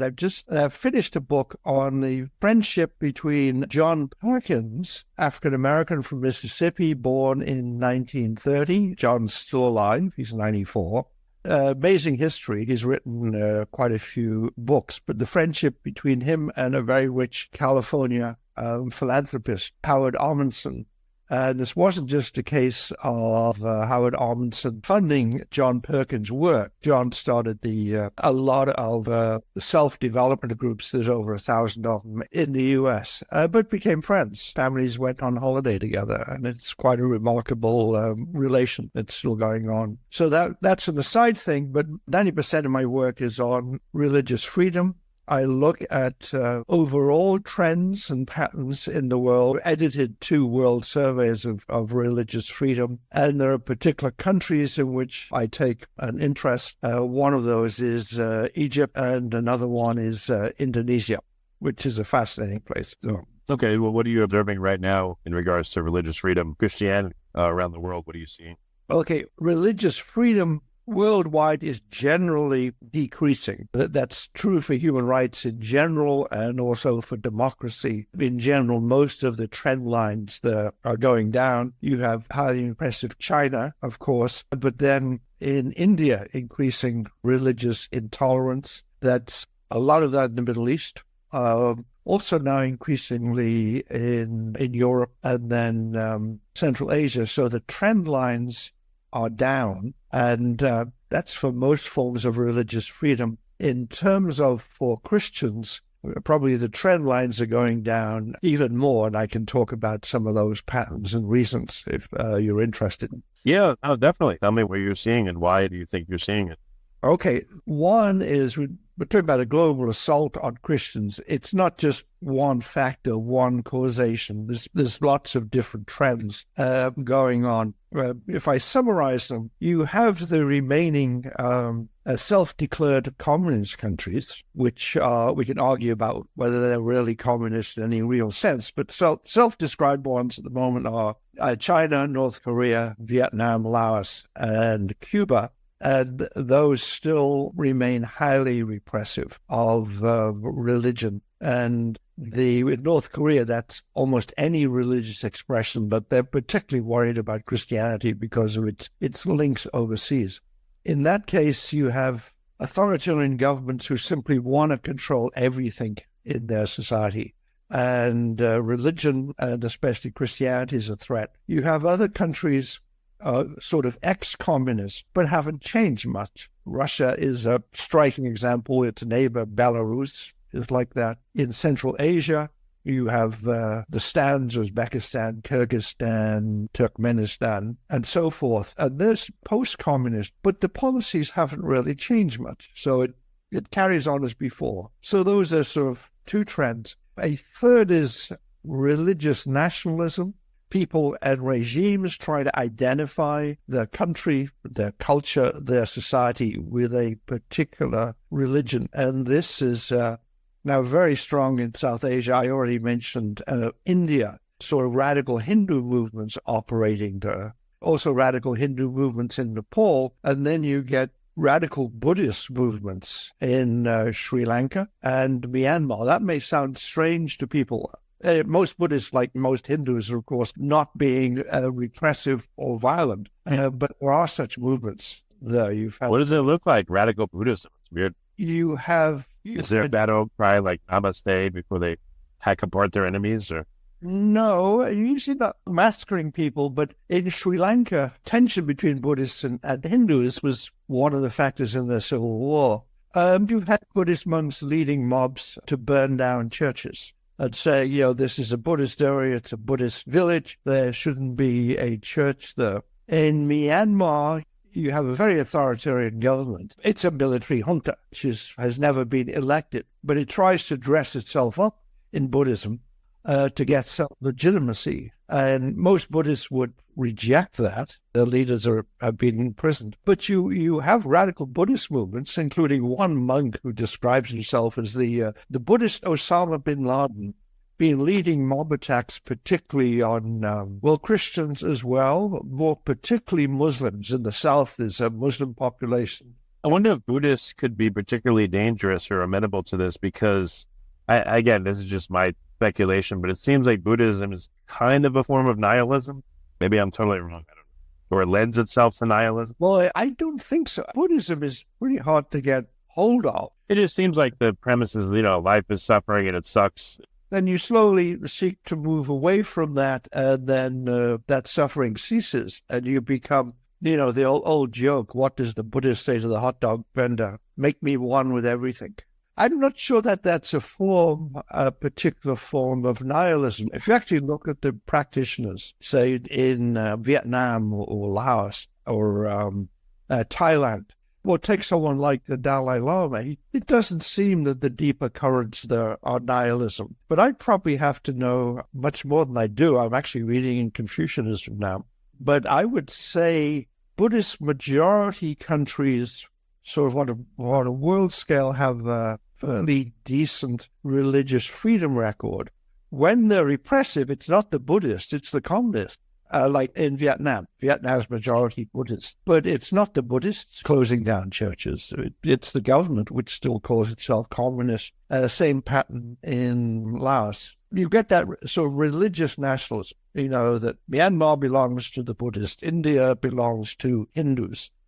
I've just finished a book on the friendship between John Perkins, African-American from Mississippi, born in 1930. John's still alive. He's 94. Amazing history. He's written quite a few books, but the friendship between him and a very rich California philanthropist, Howard Armen. And this wasn't just a case of Howard Armen funding John Perkins' work. John started a lot of self-development groups. There's over 1,000 of them in the U.S., but became friends. Families went on holiday together, and it's quite a remarkable relation that's still going on. So that's an aside thing, but 90% of my work is on religious freedom. I look at overall trends and patterns in the world, edited 2 world surveys of religious freedom, and there are particular countries in which I take an interest. One of those is Egypt, and another one is Indonesia, which is a fascinating place. So. Okay, well, what are you observing right now in regards to religious freedom, Christianity around the world? What are you seeing? Okay, religious freedom worldwide is generally decreasing. That's true for human rights in general and also for democracy. In general, most of the trend lines there are going down. You have highly impressive China, of course, but then in India, increasing religious intolerance. That's a lot of that in the Middle East. Also now increasingly in Europe and then Central Asia. So the trend lines are down, and that's for most forms of religious freedom. In terms of for Christians, probably the trend lines are going down even more, and I can talk about some of those patterns and reasons if you're interested. Yeah, no, definitely. Tell me where you're seeing and why do you think you're seeing it? Okay, one is we're talking about a global assault on Christians. It's not just one factor, one causation. There's lots of different trends going on. If I summarize them, you have the remaining self-declared communist countries, which we can argue about whether they're really communist in any real sense, but self-described ones at the moment are China, North Korea, Vietnam, Laos, and Cuba. And those still remain highly repressive of religion. And in North Korea, that's almost any religious expression, but they're particularly worried about Christianity because of its links overseas. In that case, you have authoritarian governments who simply want to control everything in their society. And religion, and especially Christianity, is a threat. You have other countries sort of ex-communist, but haven't changed much. Russia is a striking example. Its neighbor, Belarus, is like that. In Central Asia, you have the stands, Uzbekistan, Kyrgyzstan, Turkmenistan, and so forth. And there's post-communist, but the policies haven't really changed much. So it carries on as before. So those are sort of 2 trends. A third is religious nationalism. People and regimes try to identify their country, their culture, their society with a particular religion. And this is now very strong in South Asia. I already mentioned India, sort of radical Hindu movements operating there. Also radical Hindu movements in Nepal. And then you get radical Buddhist movements in Sri Lanka and Myanmar. That may sound strange to people. Most Buddhists, like most Hindus, are, of course, not being repressive or violent, but there are such movements there. What does it look like, radical Buddhism? It's weird. Is there a battle cry like Namaste before they hack apart their enemies? Or No, usually not massacring people, but in Sri Lanka, tension between Buddhists and Hindus was one of the factors in the civil war. You've had Buddhist monks leading mobs to burn down churches and say, this is a Buddhist area, it's a Buddhist village, there shouldn't be a church there. In Myanmar, you have a very authoritarian government. It's a military junta, which has never been elected, but it tries to dress itself up in Buddhism to get self-legitimacy. And most Buddhists would reject that. Their leaders have been imprisoned. But you have radical Buddhist movements, including one monk who describes himself as the Buddhist Osama bin Laden, been leading mob attacks, particularly on, Christians as well, more particularly Muslims. In the south, there's a Muslim population. I wonder if Buddhists could be particularly dangerous or amenable to this because, again, this is just my speculation, but it seems like Buddhism is kind of a form of nihilism. Maybe I'm totally wrong. I don't know. Or it lends itself to nihilism. Well, I don't think so. Buddhism is pretty hard to get hold of. It just seems like the premise is, life is suffering and it sucks. Then you slowly seek to move away from that, and then that suffering ceases, and you become, the old joke, what does the Buddhist say to the hot dog vendor? Make me one with everything. I'm not sure that that's a particular form of nihilism. If you actually look at the practitioners, say in Vietnam or Laos or Thailand, well, take someone like the Dalai Lama. It doesn't seem that the deeper currents there are nihilism. But I probably have to know much more than I do. I'm actually reading in Confucianism now. But I would say Buddhist majority countries, sort of on a world scale, have a fairly decent religious freedom record. When they're repressive, it's not the Buddhist, it's the communist. Like in Vietnam. Vietnam's majority Buddhist. But it's not the Buddhists closing down churches. It's the government which still calls itself communist. Same pattern in Laos. You get that sort of religious nationalism, that Myanmar belongs to the Buddhists, India belongs to Hindus.